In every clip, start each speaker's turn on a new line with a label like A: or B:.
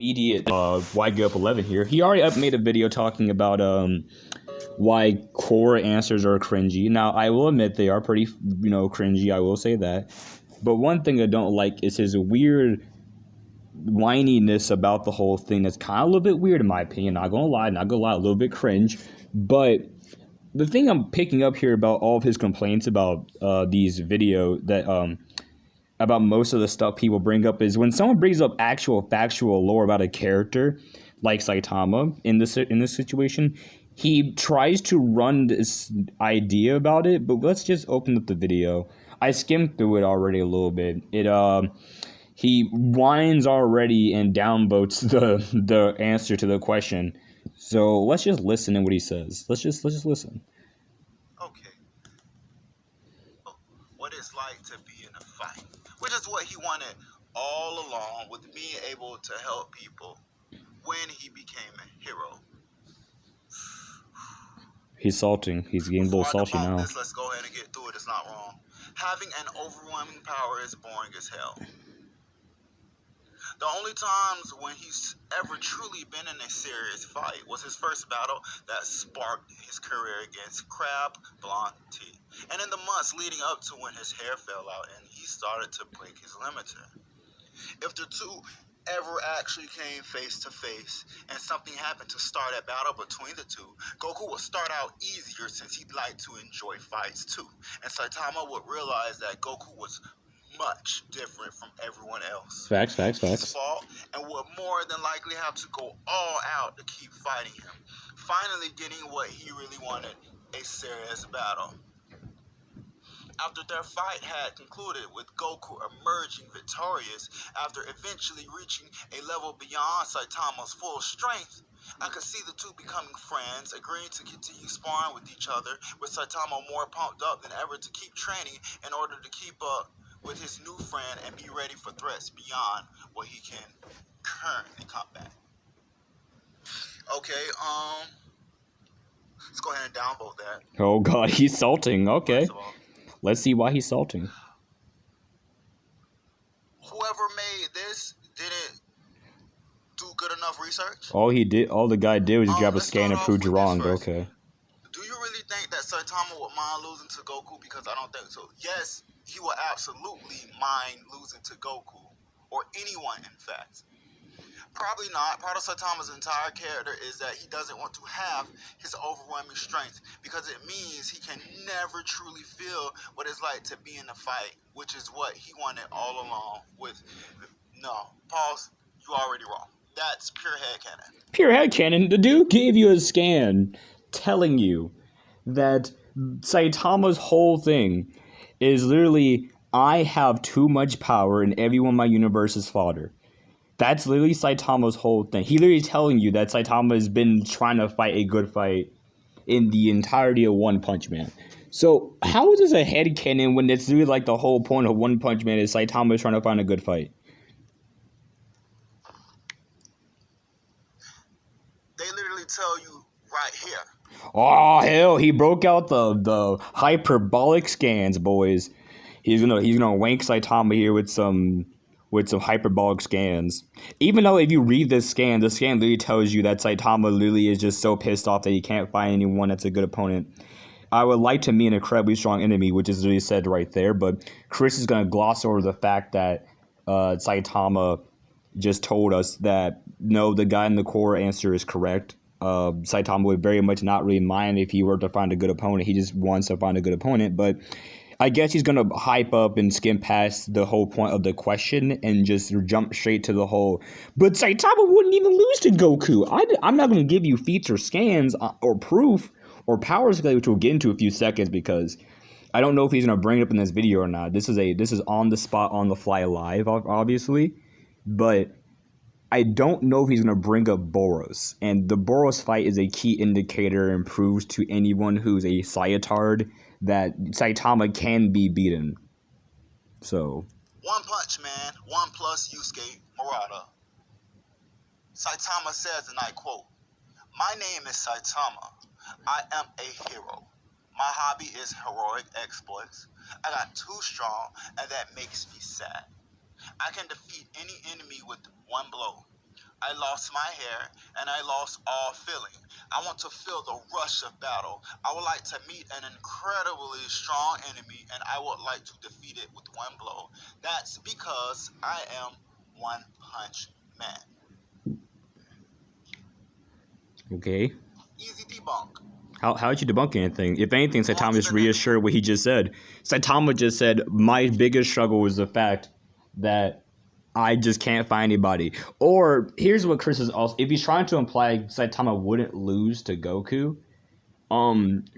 A: Immediate Whygiveup11 here. He already made a video talking about why core answers are cringy. Now I will admit they are pretty cringy. I will say that. But one thing I don't like is his weird whininess about the whole thing. That's kind of a little bit weird in my opinion. Not gonna lie, a little bit cringe. But the thing I'm picking up here about all of his complaints about these video that about most of the stuff people bring up is when someone brings up actual factual lore about a character like Saitama in this situation, he tries to run this idea about it. But let's just open up the video. I skimmed through it already a little bit. He whines already and downvotes the answer to the question. So let's just listen to what he says. Let's just listen.
B: Okay. What it's like to be in a fight, which is what he wanted all along, with being able to help people when he became a hero.
A: He's salting. He's getting a little salty now.
B: Let's go ahead and get through it. It's not wrong. Having an overwhelming power is boring as hell. The only times when he's ever truly been in a serious fight was his first battle that sparked his career against Crab Blonde T. And in the months leading up to when his hair fell out and he started to break his limiter. If the two ever actually came face to face and something happened to start a battle between the two, Goku would start out easier since he'd like to enjoy fights too. And Saitama would realize that Goku was much different from everyone else.
A: Facts.
B: His fault, and would more than likely have to go all out to keep fighting him. Finally getting what he really wanted, a serious battle. After their fight had concluded with Goku emerging victorious after eventually reaching a level beyond Saitama's full strength, I could see the two becoming friends, agreeing to continue sparring with each other, with Saitama more pumped up than ever to keep training in order to keep up with his new friend and be ready for threats beyond what he can currently combat. Okay, let's go ahead and downvote that.
A: Oh god, he's salting. Okay. Let's see why he's salting.
B: Whoever made this didn't do good enough research.
A: All the guy did was grab a scan and prove you wrong. Okay.
B: Do you really think that Saitama would mind losing to Goku? Because I don't think so. Yes, he will absolutely mind losing to Goku, or anyone in fact. Probably not. Part of Saitama's entire character is that he doesn't want to have his overwhelming strength because it means he can never truly feel what it's like to be in a fight, which is what he wanted all along with... No, pause. You already wrong. That's pure headcanon.
A: Pure headcanon? The dude gave you a scan telling you that Saitama's whole thing is literally, I have too much power and everyone in my universe is fodder. That's literally Saitama's whole thing. He literally telling you that Saitama has been trying to fight a good fight in the entirety of One Punch Man. So how is this a headcanon when it's really like the whole point of One Punch Man is Saitama is trying to find a good fight?
B: They literally tell you right here.
A: Oh hell, he broke out the hyperbolic scans, boys. He's gonna wank Saitama here with some hyperbolic scans. Even though if you read this scan, the scan literally tells you that Saitama literally is just so pissed off that he can't find anyone that's a good opponent. I would like to meet an incredibly strong enemy, which is literally said right there, but Chris is going to gloss over the fact that Saitama just told us that, no, the guy in the core answer is correct. Saitama would very much not really mind if he were to find a good opponent. He just wants to find a good opponent, but I guess he's going to hype up and skim past the whole point of the question and just jump straight to the whole, but Saitama wouldn't even lose to Goku. I'm not going to give you feats or scans or proof or power scale, which we'll get into in a few seconds, because I don't know if he's going to bring it up in this video or not. This is on the spot, on the fly live, obviously, but I don't know if he's going to bring up Boros. And the Boros fight is a key indicator and proves to anyone who's a Saitard that Saitama can be beaten. So,
B: One Punch Man, 1 plus Yusuke Murata. Saitama says, and I quote, "My name is Saitama. I am a hero. My hobby is heroic exploits. I got too strong, and that makes me sad. I can defeat any enemy with one blow. I lost my hair, and I lost all feeling. I want to feel the rush of battle. I would like to meet an incredibly strong enemy, and I would like to defeat it with one blow. That's because I am One Punch Man.
A: Okay.
B: Easy debunk.
A: How'd you debunk anything? If anything, Saitama just reassured what he just said. Saitama just said, my biggest struggle was the fact that I just can't find anybody. Or, here's what Chris is also... If he's trying to imply Saitama wouldn't lose to Goku,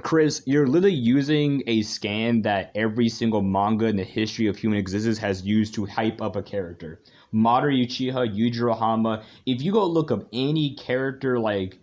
A: Chris, you're literally using a scan that every single manga in the history of human existence has used to hype up a character. Madara Uchiha, Yujiro Hama. If you go look up any character like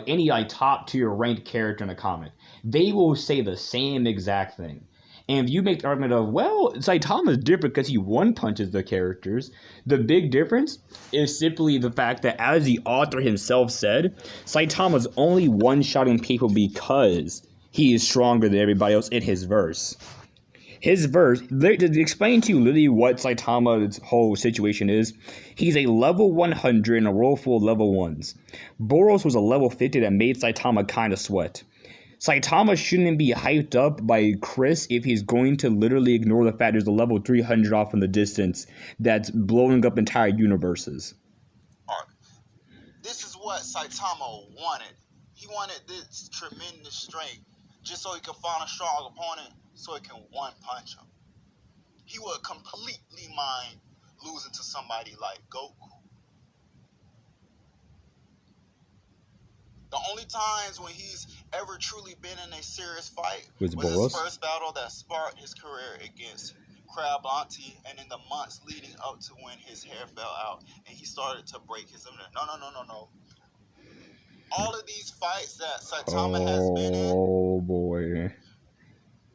A: any top tier ranked character in a comic, they will say the same exact thing. And if you make the argument of, well, Saitama is different because he one punches the characters, the big difference is simply the fact that, as the author himself said, Saitama's only one-shotting people because he is stronger than everybody else in his verse. His verse, to explain to you literally what Saitama's whole situation is, he's a level 100 in a world full of level 1s. Boros was a level 50 that made Saitama kind of sweat. Saitama shouldn't be hyped up by Chris if he's going to literally ignore the fact there's a level 300 off in the distance that's blowing up entire universes.
B: This is what Saitama wanted. He wanted this tremendous strength just so he could find a strong opponent so he can one punch him. He would completely mind losing to somebody like Goku. The only times when he's ever truly been in a serious fight was his first battle that sparked his career against Crab Auntie, and in the months leading up to when his hair fell out and he started to break his immunity. No. All of these fights that Saitama has been in.
A: Oh boy.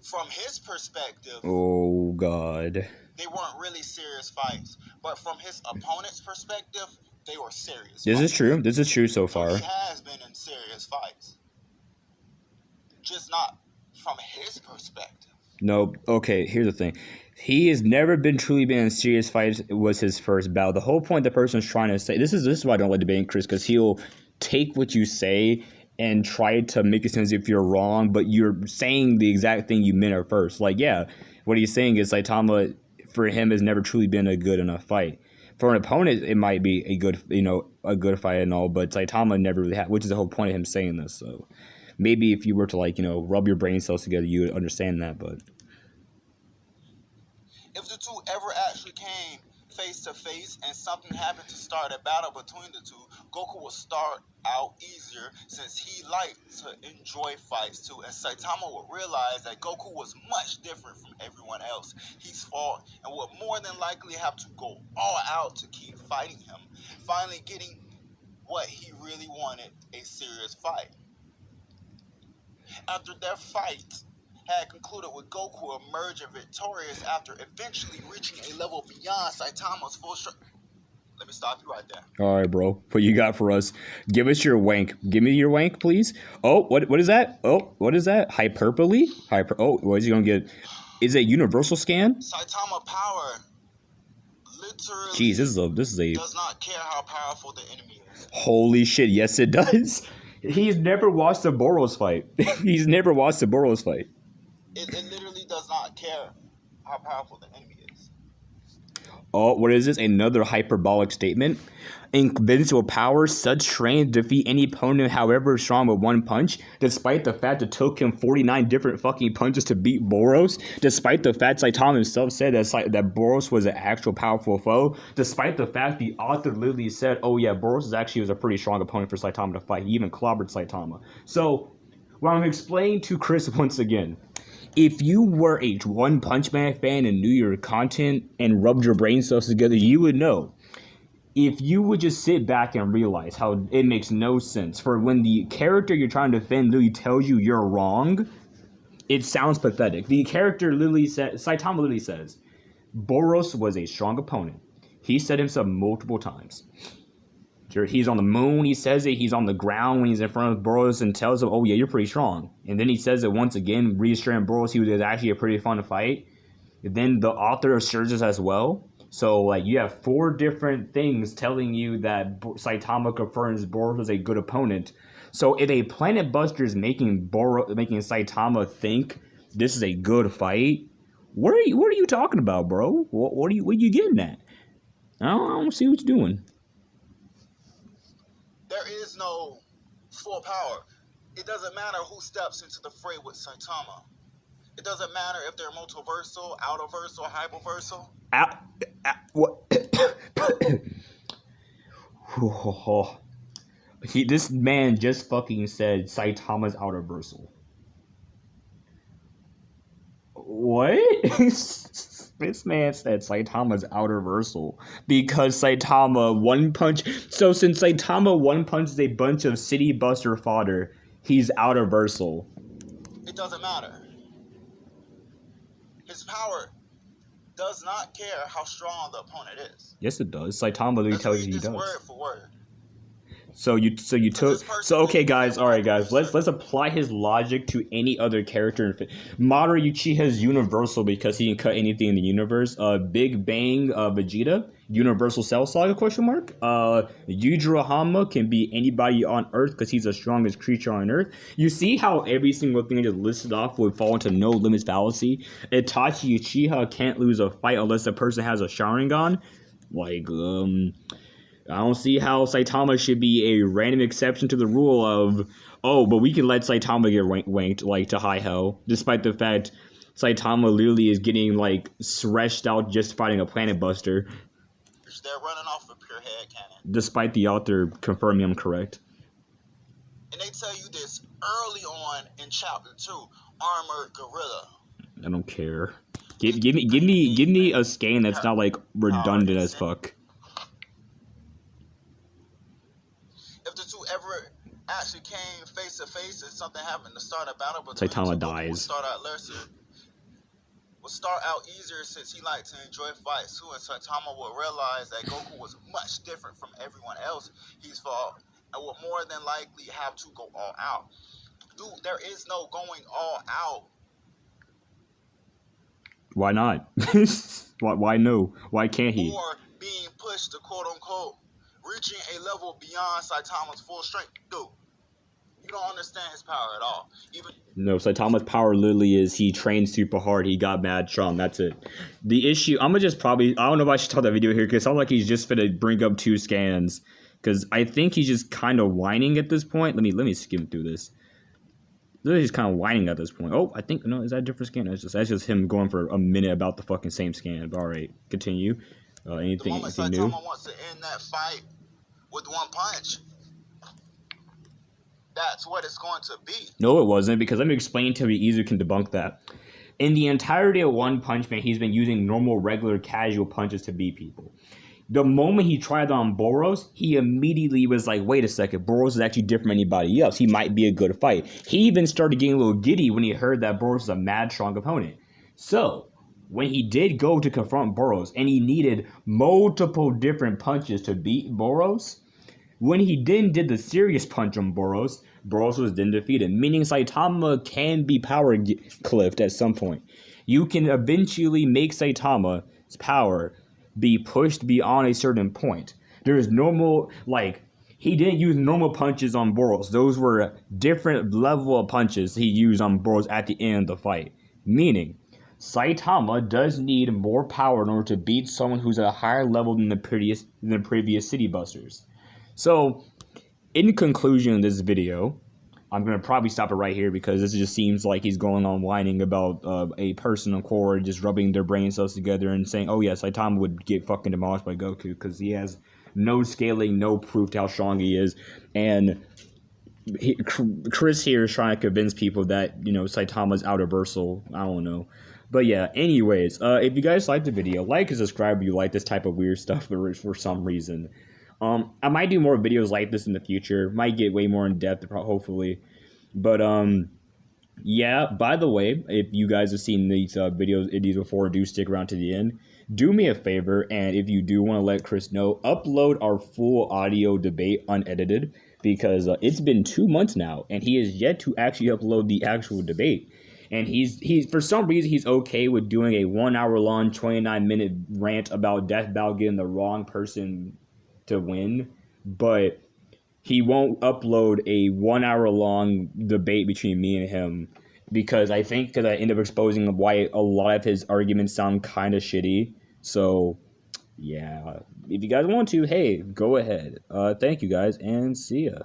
B: From his perspective.
A: Oh God.
B: They weren't really serious fights, but from his opponent's perspective, they were serious.
A: This is true. This is true so far.
B: So he has been in serious fights, just not from his perspective.
A: No. Okay. Here's the thing. He has never truly been in serious fights. It was his first battle. The whole point the person's trying to say. This is why I don't like debating Chris, because he'll take what you say and try to make it sound as if you're wrong, but you're saying the exact thing you meant at first. Like, yeah, what he's saying is Saitama, for him, has never truly been a good enough fight. For an opponent, it might be a good fight and all, but Saitama never really had, which is the whole point of him saying this. So maybe if you were to rub your brain cells together, you would understand that. But
B: if the two ever actually came face to face and something happened to start a battle between the two, Goku will start out easier since he liked to enjoy fights too, and Saitama would realize that Goku was much different from everyone else he's fought and would more than likely have to go all out to keep fighting him, finally getting what he really wanted, a serious fight. After their fight had concluded with Goku emerging victorious after eventually reaching a level beyond Saitama's full strength. Let me stop you right there.
A: All right, bro. What you got for us? Give us your wank. Give me your wank, please. Oh, what is that? Oh, what is that? Hyperbole? Oh, what is he gonna get? Is it universal scan?
B: Saitama power literally.
A: Jeez, this is a.
B: Does not care how powerful the enemy is.
A: Holy shit! Yes, it does. He's never watched a Boros fight. He's never watched a Boros fight.
B: It literally does not care how powerful the enemy is.
A: Oh, what is this? Another hyperbolic statement. Invincible power, such strength to defeat any opponent however strong with one punch, despite the fact it took him 49 different fucking punches to beat Boros, despite the fact Saitama himself said that Boros was an actual powerful foe, despite the fact the author literally said, oh yeah, Boros was a pretty strong opponent for Saitama to fight. He even clobbered Saitama. So, what I'm explaining to Chris once again, if you were a One Punch Man fan and knew your content and rubbed your brain cells together, you would know. If you would just sit back and realize how it makes no sense for when the character you're trying to defend literally tells you you're wrong, it sounds pathetic. The character Saitama literally says, Boros was a strong opponent. He said himself multiple times. He's on the moon, he says it, he's on the ground when he's in front of Boros and tells him, oh yeah, you're pretty strong. And then he says it once again, reassuring Boros he was actually a pretty fun fight. And then the author asserts this as well. So, like, you have 4 different things telling you that Saitama confirms Boros is a good opponent. So, if a Planet Buster is making Saitama think this is a good fight, what are you talking about, bro? What are you getting at? I don't see what you're doing.
B: There is no full power. It doesn't matter who steps into the fray with Saitama. It doesn't matter if they're multiversal, outerversal, hyperversal.
A: What? This man just fucking said Saitama's outerversal. What? This man said Saitama's outerversal because Saitama one punch. So since Saitama one punches a bunch of city buster fodder, he's outerversal.
B: It doesn't matter. His power does not care how strong the opponent is.
A: Yes, it does. Saitama literally tells you he does.
B: Word for word.
A: So okay, guys, all right, guys, let's apply his logic to any other character. Madara Uchiha is universal because he can cut anything in the universe. Big Bang Vegeta, universal Cell Saga ? Yujiro can be anybody on Earth because he's the strongest creature on Earth. You see how every single thing I just listed off would fall into no limits fallacy. Itachi Uchiha can't lose a fight unless the person has a Sharingan. I don't see how Saitama should be a random exception to the rule of, but we can let Saitama get wanked, like, to high hell, despite the fact Saitama literally is getting, like, stretched out just fighting a Planet Buster.
B: They're running off a pure head cannon.
A: Despite the author confirming I'm correct.
B: And they tell you this early on in Chapter 2, Armored Gorilla.
A: I don't care. Give me a scan that's not, like, redundant as fuck.
B: If the two ever actually came face to face and something happened to start a battle between
A: Saitama dies.
B: Would start out easier since he liked to enjoy fights too, and Saitama would realize that Goku was much different from everyone else he's fought and would more than likely have to go all out. Dude, there is no going all out.
A: Why not? Why no? Why can't he?
B: Or being pushed to quote unquote reaching a level beyond Saitama's full strength. Dude, you don't understand his power at all.
A: No, Saitama's power literally is he trained super hard, he got mad strong, that's it. The issue, I don't know if I should tell that video here, because it sounds like he's just finna bring up 2 scans, because I think he's just kind of whining at this point. Let me skim through this. Literally just kind of whining at this point. Oh, I think, no, is that a different scan? That's just him going for a minute about the fucking same scan. But alright, continue. Anything new?
B: Saitama wants to end that fight with one punch. That's what it's going to be.
A: No, it wasn't, because let me explain to you easier can debunk that. In the entirety of One Punch Man, he's been using normal, regular, casual punches to beat people. The moment he tried on Boros, he immediately was like, wait a second, Boros is actually different from anybody else. He might be a good fight. He even started getting a little giddy when he heard that Boros is a mad strong opponent. So, when he did go to confront Boros, and he needed multiple different punches to beat Boros, when he then did the serious punch on Boros, Boros was then defeated, meaning Saitama can be power clipped at some point. You can eventually make Saitama's power be pushed beyond a certain point. There is normal, he didn't use normal punches on Boros. Those were different level of punches he used on Boros at the end of the fight. Meaning, Saitama does need more power in order to beat someone who's at a higher level than the previous City Busters. So, in conclusion of this video, I'm going to probably stop it right here because this just seems like he's going on whining about a person on core just rubbing their brain cells together and saying, oh yeah, Saitama would get fucking demolished by Goku because he has no scaling, no proof to how strong he is. And Chris here is trying to convince people that, Saitama's outerversal. I don't know. But yeah, anyways, if you guys liked the video, like and subscribe if you like this type of weird stuff for some reason. I might do more videos like this in the future. Might get way more in depth, hopefully. But yeah. By the way, if you guys have seen these videos before, do stick around to the end. Do me a favor, and if you do want to let Chris know, upload our full audio debate unedited because it's been 2 months now, and he has yet to actually upload the actual debate. and he's for some reason he's okay with doing a 1 hour long 29-minute rant about Death Battle getting the wrong person to win, but he won't upload a 1 hour long debate between me and him because I end up exposing why a lot of his arguments sound kind of shitty. So yeah, if you guys want to, hey, go ahead. Thank you guys and see ya.